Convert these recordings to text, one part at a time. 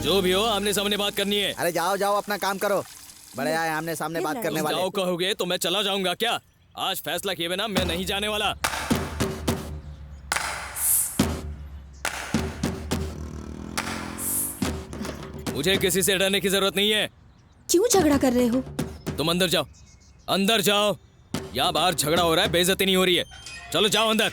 जो भी हो आमने सामने बात करनी है। अरे जाओ जाओ अपना काम करो, बड़े आए आमने सामने बात करने वाले। जाओ कहोगे तो मैं चला जाऊंगा क्या? आज फैसला किए बिना मैं नहीं जाने वाला। मुझे किसी से डरने की जरूरत नहीं है। क्यों झगड़ा कर रहे हो? तुम अंदर जाओ, अंदर जाओ। यहाँ बाहर झगड़ा हो रहा है, बेइज्जती नहीं हो रही है। चलो जाओ अंदर।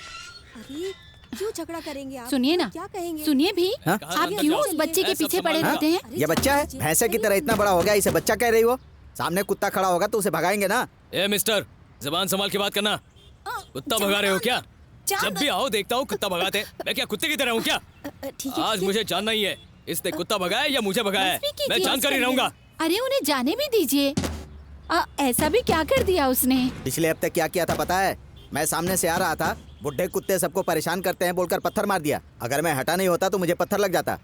अरे क्यों झगड़ा करेंगे आप? सुनिए ना, क्या कहेंगे? सुनिए भी। हाँ? आप क्यों उस बच्चे के पीछे पड़े रहते हैं? ये बच्चा है, भैंसे की तरह इतना बड़ा हो गया, इसे बच्चा कह रही हो? सामने कुत्ता खड़ा होगा तो उसे भगाएंगे ना। ए मिस्टर, जबान संभाल के बात करना। कुत्ता भगा रहे हो क्या? जब भी आओ देखता हूँ कुत्ता भगाते। मैं क्या कुत्ते की तरह हूँ क्या? ठीक है, आज मुझे जानना ही है, इसने कुत्ता भगाया या मुझे भगाया है। मैं जानकर ही रहूंगा। अरे उन्हें जाने भी दीजिए। ऐसा भी क्या कर दिया उसने? पिछले हफ्ते क्या किया था पता है? मैं सामने से आ रहा था, बुढ़े कुत्ते सबको परेशान करते हैं बोलकर पत्थर मार दिया। अगर मैं हटा नहीं होता तो मुझे पत्थर लग जाता।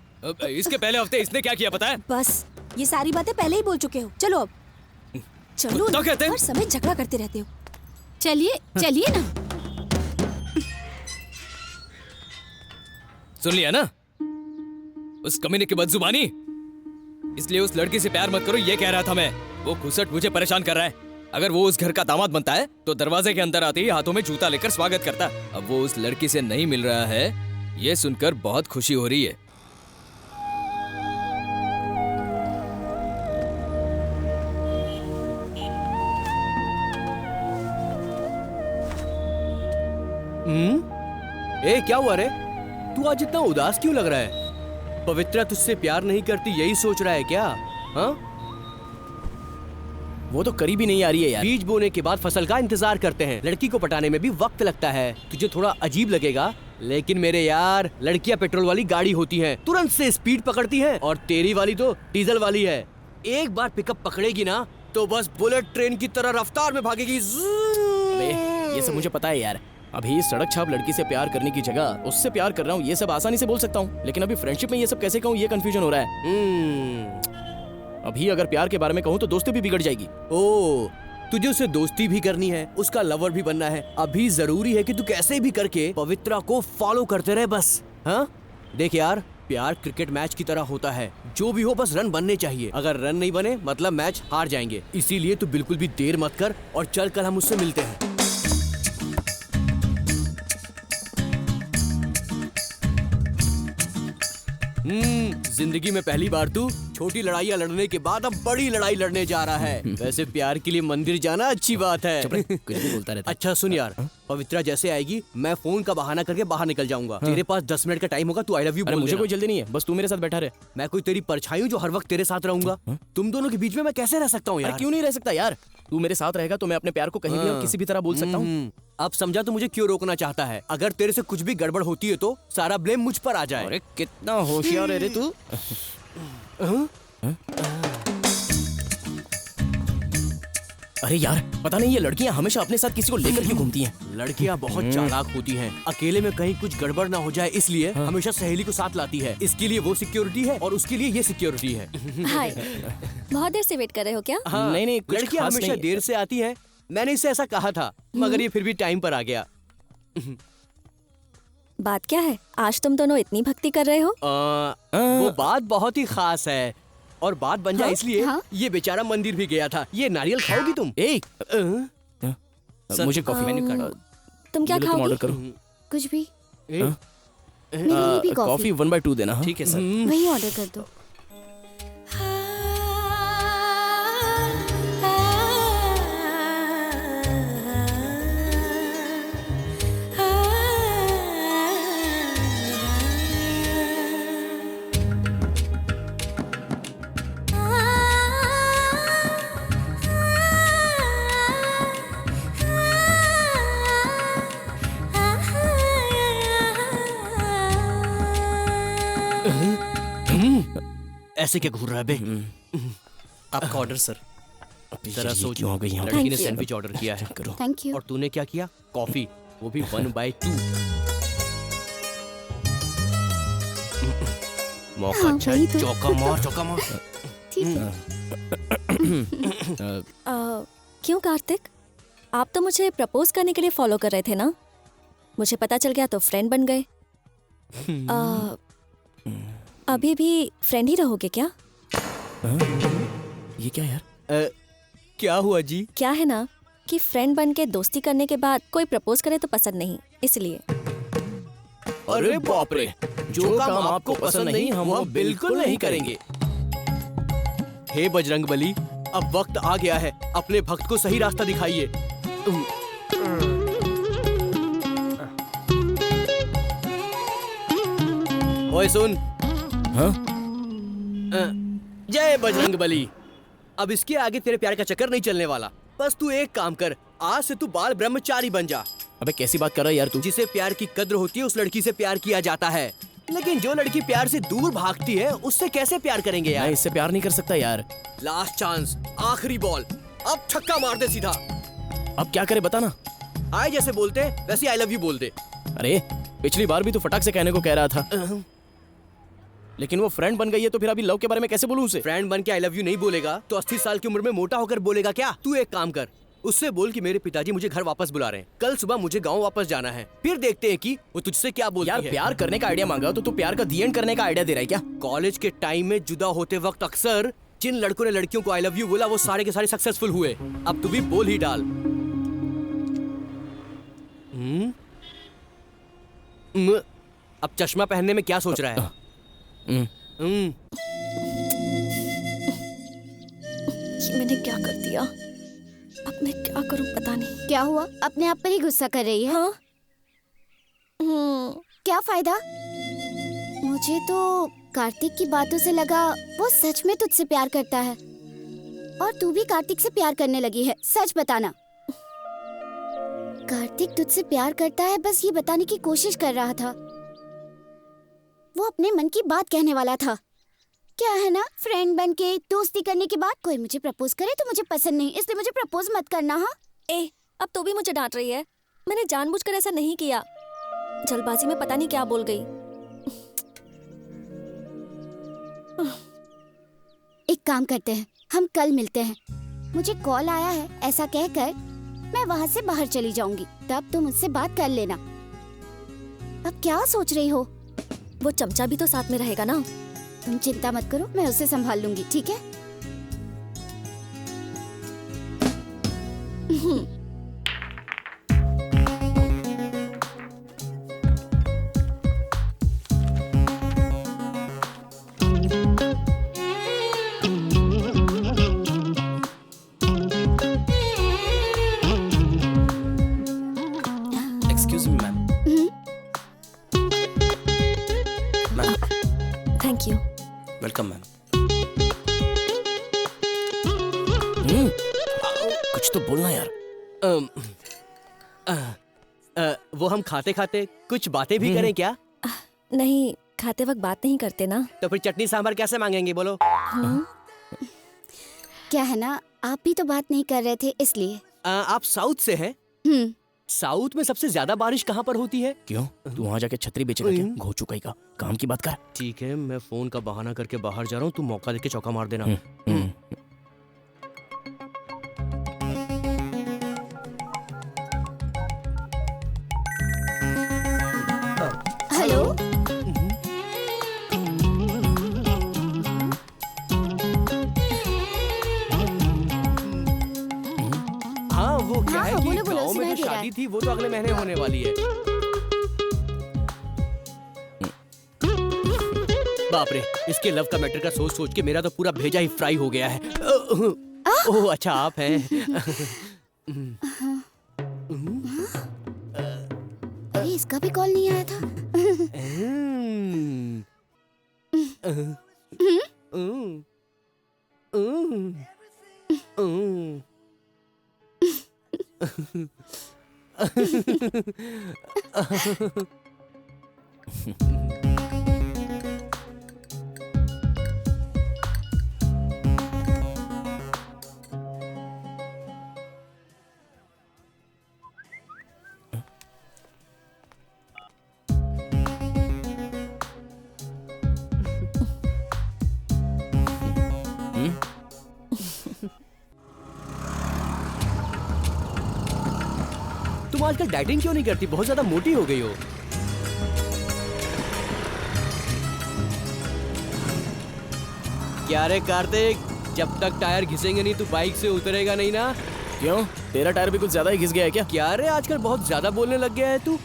इसके पहले हफ्ते इसने क्या किया पता है? बस ये सारी बातें पहले ही बोल चुके हो। चलो अब चलो कुत्ता ना, कहते हैं? हर समय झगड़ा करते रहते हो। चलिए चलिए ना। सुन लिया ना उस कमीने की बदजुबानी। इसलिए उस लड़की से प्यार मत करो, ये कह रहा था मैं। वो घुसट मुझे परेशान कर रहा है। अगर वो उस घर का दामाद बनता है तो दरवाजे के अंदर आते ही हाथों में जूता लेकर स्वागत करता। अब वो उस लड़की से नहीं मिल रहा है, ये सुनकर बहुत खुशी हो रही है। ए क्या हुआ रे? तू आज इतना उदास क्यों लग रहा है? पवित्रा तुझसे प्यार नहीं करती यही सोच रहा है क्या? हाँ? वो तो करीब ही नहीं आ रही है यार। बीज बोने के बाद फसल का इंतजार करते हैं। लड़की को पटाने में भी वक्त लगता है। तुझे थोड़ा अजीब लगेगा, लेकिन मेरे यार लड़कियां पेट्रोल वाली गाड़ी होती हैं, तुरंत से स्पीड पकड़ती हैं, और तेरी वाली तो डीजल वाली है। एक बार पिकअप पकड़ेगी ना तो बस बुलेट ट्रेन की तरह रफ्तार में भागेगी। ये सब मुझे पता है यार। अभी सड़क छाप लड़की से प्यार करने की जगह उससे प्यार कर रहा हूँ, ये सब आसानी से बोल सकता हूँ, लेकिन अभी फ्रेंडशिप में ये सब कैसे कहूँ, ये कंफ्यूजन हो रहा है। अभी अगर प्यार के बारे में कहूँ तो दोस्ती भी बिगड़ जाएगी। ओ, तुझे उससे दोस्ती भी करनी है, उसका लवर भी बनना है। अभी जरूरी है कि तू कैसे भी करके पवित्रा को फॉलो करते रहे बस। हाँ देख यार, प्यार क्रिकेट मैच की तरह होता है, जो भी हो बस रन बनने चाहिए। अगर रन नहीं बने मतलब मैच हार जाएंगे। इसीलिए तू बिल्कुल भी देर मत कर और चल कल हम उससे मिलते हैं। जिंदगी में पहली बार तू छोटी लड़ाइयाँ लड़ने के बाद अब बड़ी लड़ाई लड़ने जा रहा है। वैसे प्यार के लिए मंदिर जाना अच्छी बात है। कुछ भी बोलता रहता। अच्छा सुन यार, पवित्रा जैसे आएगी मैं फोन का बहाना करके बाहर निकल जाऊंगा। तेरे पास 10 मिनट का टाइम होगा, तू आई लव यू बोल देना। मुझे कोई जल्दी नहीं है, बस तू मेरे साथ बैठा रहे। मैं कोई तेरी परछाई हूँ जो हर वक्त तेरे साथ रहूंगा? तुम दोनों के बीच में मैं कैसे रह सकता हूँ यार? क्यों नहीं रह सकता यार? तू मेरे साथ रहेगा तो मैं अपने प्यार को कहीं भी और किसी भी तरह बोल सकता हूँ। अब समझा तो मुझे क्यों रोकना चाहता है। अगर तेरे से कुछ भी गड़बड़ होती है तो सारा ब्लेम मुझ पर आ जाए। अरे कितना होशियार है रे तू। अरे यार पता नहीं ये लड़कियां हमेशा अपने साथ किसी को लेकर क्यों घूमती हैं। लड़कियां बहुत चालाक होती हैं। अकेले में कहीं कुछ गड़बड़ ना हो जाए इसलिए हमेशा सहेली को साथ लाती है। इसके लिए वो सिक्योरिटी है और उसके लिए ये सिक्योरिटी है। हाय, बहुत देर से वेट कर रहे हो क्या? हाँ, नहीं कुछ लड़कियां खास हमेशा नहीं। देर से आती हैं। मैंने इसे ऐसा कहा था मगर ये फिर भी टाइम पर आ गया। बात क्या है? आज तुम दोनों इतनी भक्ति कर रहे हो? वो बात बहुत ही खास है और बात बन जाए इसलिए ये बेचारा मंदिर भी गया था। ये नारियल खाओगी तुम? मुझे कॉफी मेन्यू कार्ड। तुम क्या खाओगे? ऑर्डर करो कुछ भी। मेरे लिए भी कॉफी 1/2 देना। ठीक है सर। वही ऑर्डर कर दो। ऐसे क्या घूर रहा है बे? आपका ऑर्डर सर। जरा सोच, क्यों हो गई यहाँ पे? लड़की ने सैंडविच ऑर्डर किया है करो। Thank you. और तूने क्या किया? कॉफी, वो भी 1/2। मौका अच्छा है, वही तो। चौका मार चौका मार। ठीक है। क्यों कार्तिक, आप तो मुझे प्रपोज करने के लिए फॉलो कर रहे थे ना? मुझे पता चल गया तो फ्रेंड बन गए। अभी भी फ्रेंड ही रहोगे क्या? ये क्या यार? क्या हुआ जी? क्या है ना कि फ्रेंड बन के दोस्ती करने के बाद कोई प्रपोज करे तो पसंद नहीं, इसलिए। अरे बाप रे, जो काम आपको पसंद नहीं हम वो बिल्कुल नहीं करेंगे। हे बजरंगबली, अब वक्त आ गया है, अपने भक्त को सही रास्ता दिखाइए। ओए सुन। हाँ? जय बजरंगबली। अब इसके आगे तेरे प्यार का चक्कर नहीं चलने वाला। बस तू एक काम कर, आज से तू बाल ब्रह्मचारी बन जा। अबे कैसी बात कर रहा है यार तू? जिसे प्यार की कद्र होती है उस लड़की से प्यार किया जाता है, लेकिन जो लड़की प्यार से दूर भागती है उससे कैसे प्यार करेंगे मैं यार? इससे प्यार नहीं कर सकता यार। लास्ट चांस, आखिरी बॉल, अब छक्का मार दे सीधा। अब क्या करे बता ना। आए जैसे बोलते वैसे आई लव यू बोल दे। अरे पिछली बार भी तो फटाक से कहने को कह रहा था, लेकिन वो फ्रेंड बन गई है तो फिर अभी लव के बारे में कैसे बोलूं उसे? फ्रेंड बन के आई लव यू नहीं बोलेगा तो 80 साल की उम्र में मोटा होकर बोलेगा क्या? तू एक काम कर, उससे बोल कि मेरे पिताजी मुझे घर वापस बुला रहे हैं, कल सुबह मुझे गांव वापस जाना है, फिर देखते हैं कि वो तुझसे क्या बोलती यार है। प्यार करने का आइडिया मांगा तो तू प्यार का दी एंड करने का आइडिया दे रहा है क्या? कॉलेज के टाइम में जुदा होते वक्त अक्सर जिन लड़कों ने लड़कियों को आई लव यू बोला वो सारे के सारे सक्सेसफुल हुए। अब तू भी बोल ही डाल। अब चश्मा पहनने में क्या सोच रहा है? ये मैंने क्या कर दिया? अब मैं क्या करूं पता नहीं। क्या हुआ? अपने आप पर ही गुस्सा कर रही है? हाँ। क्या फायदा? मुझे तो कार्तिक की बातों से लगा वो सच में तुझसे प्यार करता है, और तू भी कार्तिक से प्यार करने लगी है। सच बताना। कार्तिक तुझसे प्यार करता है बस ये बताने की कोशिश कर रहा था। वो अपने मन की बात कहने वाला था। क्या है ना, फ्रेंड बन के दोस्ती करने के बाद कोई मुझे प्रपोज करे तो मुझे पसंद नहीं, इसलिए मुझे प्रपोज मत करना। हाँ ए, अब तो भी मुझे डांट रही है। मैंने जानबूझकर ऐसा नहीं किया, जल्दबाजी में पता नहीं क्या बोल गई। एक काम करते हैं, हम कल मिलते हैं। मुझे कॉल आया है ऐसा कहकर मैं वहाँ से बाहर चली जाऊंगी, तब तुम मुझसे बात कर लेना। अब क्या सोच रही हो? वो चमचा भी तो साथ में रहेगा ना। तुम चिंता मत करो, मैं उसे संभाल लूंगी, ठीक है? Excuse me ma'am. Ma'am thank you. Welcome ma'am. कुछ तो बोलना यार। वो हम खाते खाते कुछ बातें भी करें क्या? नहीं, खाते वक्त बात नहीं करते ना। तो फिर चटनी सांभर कैसे मांगेंगे बोलो? क्या है ना, आप भी तो बात नहीं कर रहे थे इसलिए। आप साउथ से हैं? साउथ में सबसे ज्यादा बारिश कहाँ पर होती है? क्यों तू वहाँ जाके छतरी बेचेगा क्या? घो चुका ही का काम की बात कर। ठीक है, मैं फोन का बहाना करके बाहर जा रहा हूँ, तू मौका देके चौका मार देना। हेलो। हाँ, वो क्या हाँ, है हाँ, कि बोलो, बोलो, गाँव में सुनाई जो दे रहा शादी है। थी वो तो अगले महीने होने वाली है। बाप रे, इसके लव का मैटर का सोच सोच के मेरा तो पूरा भेजा ही फ्राई हो गया है। ओह अच्छा, आप हैं। अरे इसका भी कॉल नहीं आया था। तुम आजकल डाइटिंग क्यों नहीं करती? बहुत ज्यादा मोटी हो गई हो। क्या रे कार्तिक, जब तक टायर घिसेंगे नहीं तू बाइक से उतरेगा नहीं ना? क्यों, तेरा टायर भी कुछ ज्यादा ही घिस गया है क्या? क्या रे आजकल बहुत ज्यादा बोलने लग गया है तू।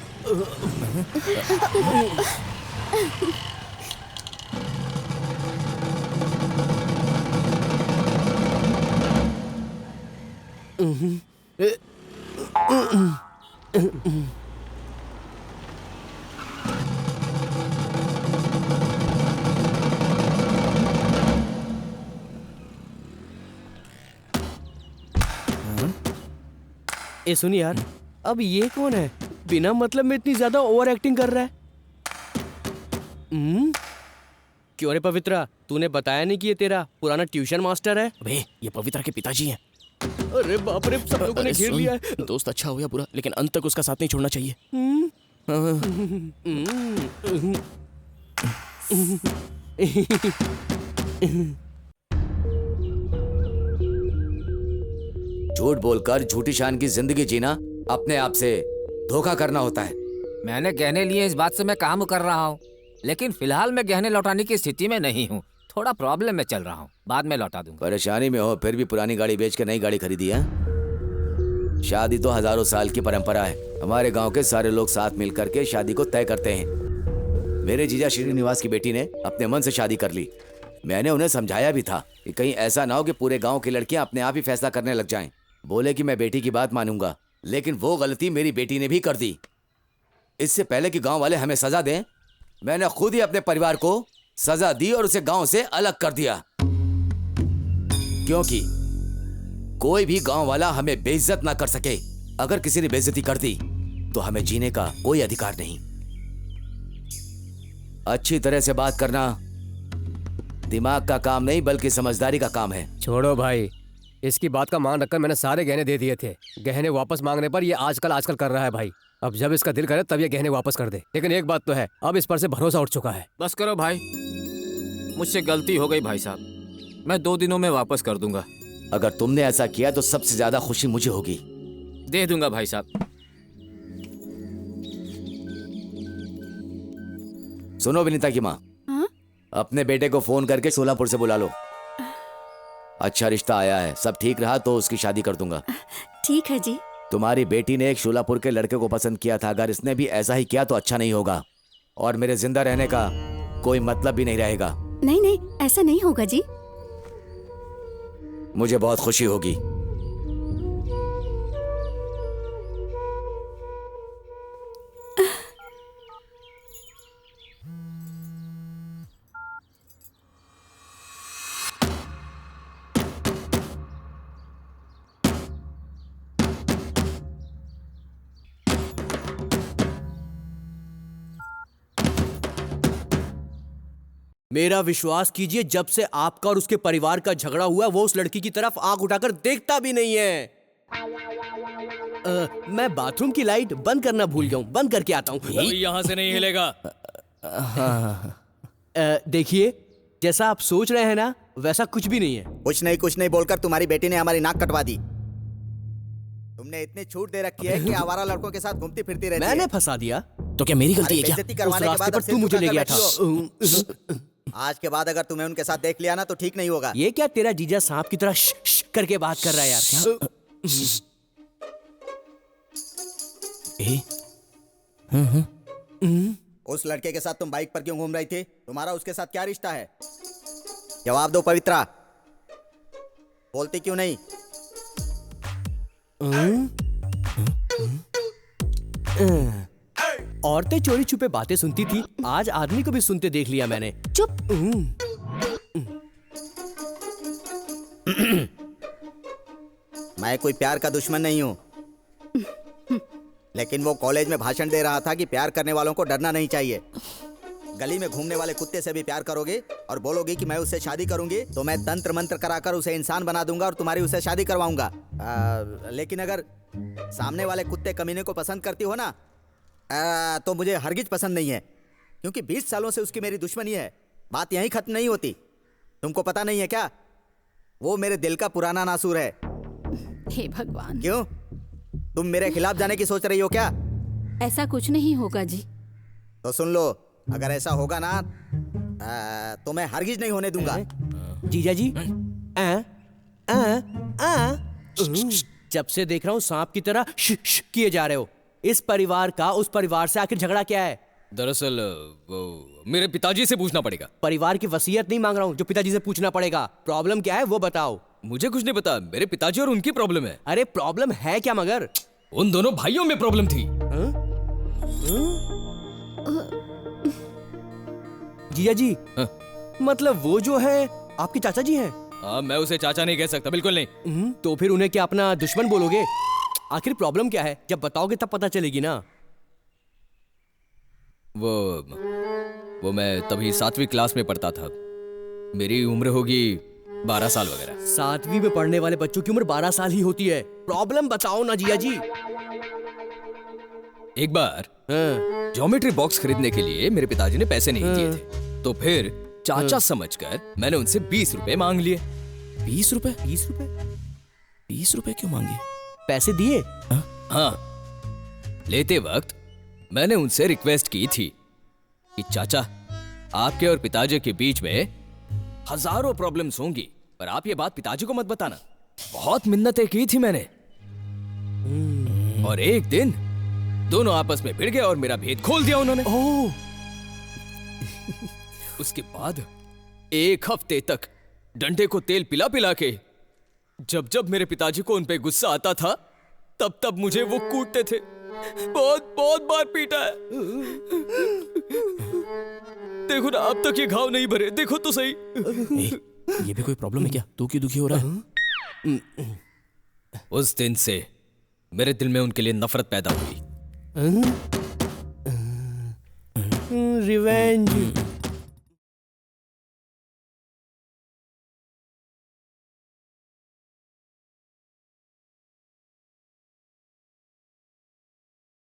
ए सुन यार, अब ये कौन है? बिना मतलब में इतनी ज्यादा ओवर एक्टिंग कर रहा है। क्यों रे पवित्रा, तूने बताया नहीं कि ये तेरा पुराना ट्यूशन मास्टर है? अबे ये पवित्रा के पिताजी हैं। अरे बाप रे, सब लोगों ने घेर लिया है। सुन, दोस्त अच्छा हो या बुरा, लेकिन अंत तक उसका साथ नहीं छोड़ना चाहिए। झूठ बोलकर झूठी शान की जिंदगी जीना अपने आप से धोखा करना होता है। मैंने गहने लिए इस बात से मैं काम कर रहा हूँ, लेकिन फिलहाल मैं गहने लौटाने की स्थिति में नहीं हूँ। थोड़ा प्रॉब्लम में चल रहा हूँ, बाद में लौटा दूंगा। परेशानी में हो फिर भी पुरानी गाड़ी बेच के नई गाड़ी खरीदी है। शादी तो हजारों साल की परंपरा है। हमारे गांव के सारे लोग साथ मिलकर के शादी को तय करते हैं। मेरे जीजा श्रीनिवास की बेटी ने अपने मन से शादी कर ली। मैंने उन्हें समझाया भी था कि कहीं ऐसा ना हो कि पूरे गांव की लड़कियां अपने आप ही फैसला करने लग जाएं। बोले कि मैं बेटी की बात मानूंगा, लेकिन वो गलती मेरी बेटी ने भी कर दी। इससे पहले कि गांव वाले हमें सजा दें, मैंने खुद ही अपने परिवार को सजा दी और उसे गांव से अलग कर दिया। क्योंकि कोई भी गांव वाला हमें बेइज्जत ना कर सके। अगर किसी ने बेइज्जती कर दी तो हमें जीने का कोई अधिकार नहीं। अच्छी तरह से बात करना दिमाग का काम नहीं बल्कि समझदारी का काम है। छोड़ो भाई, इसकी बात का मान रखकर मैंने सारे गहने दे दिए थे। गहने वापस मांगने पर ये आजकल कर रहा है भाई। अब जब इसका दिल करे तब ये गहने वापस कर दे। लेकिन एक बात तो है, अब इस पर से भरोसा उठ चुका है। बस करो भाई, मुझसे गलती हो गई भाई साहब। मैं 2 दिनों में वापस कर दूंगा। अगर तुमने ऐसा किया तो सबसे ज्यादा खुशी मुझे होगी। दे दूंगा भाई साहब। सुनो विनीता की माँ, अपने बेटे को फोन करके सोलापुर से बुला लो। अच्छा रिश्ता आया है, सब ठीक रहा तो उसकी शादी कर दूंगा। ठीक है जी। तुम्हारी बेटी ने एक शोलापुर के लड़के को पसंद किया था। अगर इसने भी ऐसा ही किया तो अच्छा नहीं होगा और मेरे जिंदा रहने का कोई मतलब भी नहीं रहेगा। नहीं नहीं, ऐसा नहीं होगा जी। मुझे बहुत खुशी होगी। मेरा विश्वास कीजिए, जब से आपका और उसके परिवार का झगड़ा हुआ वो उस लड़की की तरफ आंख उठाकर देखता भी नहीं है। मैं बाथरूम की लाइट बंद करना भूल गया हूँ, बंद करके आता हूँ। कोई यहाँ से नहीं हिलेगा। देखिए, जैसा आप सोच रहे हैं ना वैसा कुछ भी नहीं है। कुछ नहीं बोलकर तुम्हारी बेटी ने हमारी नाक कटवा दी। तुमने इतनी छूट दे रखी है कि आवारा लड़कों के साथ घूमती फिरती रहती है। मैंने फंसा दिया तो क्या मेरी गलती है क्या? बेइज्जती उस करवाने के रास्ते बाद पर अब सिर तू मुझे ले झुकाकर गया बैठी हो। था। आज के बाद अगर तुम्हें उनके साथ देख लिया ना तो ठीक नहीं होगा। ये क्या तेरा जीजा सांप की तरह श करके बात कर रहा है यार? उस लड़के के साथ तुम बाइक पर क्यों घूम रही थी? तुम्हारा उसके साथ क्या रिश्ता है? जवाब दो पवित्रा, बोलती क्यों नहीं? औरतें चोरी छुपे बातें सुनती थी, आज आदमी को भी सुनते देख लिया मैंने। चुप। मैं कोई प्यार का दुश्मन नहीं हूं, लेकिन वो कॉलेज में भाषण दे रहा था कि प्यार करने वालों को डरना नहीं चाहिए। गली में घूमने वाले कुत्ते से भी प्यार करोगे और बोलोगे कि मैं उससे शादी करूंगी तो मैं तंत्र मंत्र कराकर उसे इंसान बना दूंगा और तुम्हारी उससे शादी करवाऊंगा। लेकिन अगर सामने वाले कुत्ते कमीने को पसंद करती हो ना, तो मुझे हरगिज पसंद नहीं है, क्योंकि 20 सालों से उसकी मेरी दुश्मनी है। बात यहीं खत्म नहीं होती। तुमको पता नहीं है क्या? वो मेरे दिल का पुराना नासूर है। हे भगवान। क्यों, तुम मेरे खिलाफ जाने की सोच रही हो क्या? ऐसा कुछ नहीं होगा जी। तो सुन लो, अगर ऐसा होगा ना तो मैं हरगिज नहीं होने दूंगा। जीजा जी जब से देख रहा हूँ सांप की तरह श किए जा रहे हो। इस परिवार का उस परिवार से आखिर झगड़ा क्या है? दरअसल वो मेरे पिताजी से पूछना पड़ेगा। परिवार की वसीयत नहीं मांग रहा हूँ जो पिताजी से पूछना पड़ेगा। प्रॉब्लम क्या है वो बताओ। मुझे कुछ नहीं पता, मेरे पिताजी और उनकी प्रॉब्लम है। अरे प्रॉब्लम है क्या मगर? उन दोनों भाइयों में प्रॉब्लम थी। जीजा जी मतलब वो जो है आपके चाचा जी हैं? मैं उसे चाचा नहीं कह सकता, बिल्कुल नहीं। तो फिर उन्हें क्या अपना दुश्मन बोलोगे? आखिर प्रॉब्लम क्या है? जब बताओगे तब पता चलेगी ना। वो मैं तभी 7वीं क्लास में पढ़ता था। मेरी उम्र होगी 12 साल वगैरह। 7वीं में पढ़ने वाले बच्चों की उम्र 12 साल ही होती है। प्रॉब्लम बताओ ना जिया जी। एक बार ज्योमेट्री बॉक्स खरीदने के लिए मेरे पिताजी ने पैसे नहीं दिए थे, तो फिर चाचा समझकर मैंने उनसे 20 रुपए मांग लिए। 20 रुपए? 20 रुपए? 20 रुपए क्यों मांगे? पैसे दिए? हाँ, लेते वक्त मैंने उनसे रिक्वेस्ट की थी कि चाचा, आपके और पिताजी के बीच में हजारों प्रॉब्लम्स होंगी, पर आप ये बात पिताजी को मत बताना। बहुत मिन्नतें की थी मैंने। और एक दिन दोनों आपस में भिड़ गए और मेरा भेद खोल दिया उन्होंने। उसके बाद 1 हफ्ते तक डंडे को तेल पिला पिला के जब जब मेरे पिताजी को उन पे गुस्सा आता था तब तब मुझे वो कूटते थे। बहुत बहुत बार पीटा है। देखो ना, अब तक ये घाव नहीं भरे, देखो तो सही। ये भी कोई प्रॉब्लम है क्या? तू क्यों दुखी हो रहा है? उस दिन से मेरे दिल में उनके लिए नफरत पैदा हुई। रिवेंज।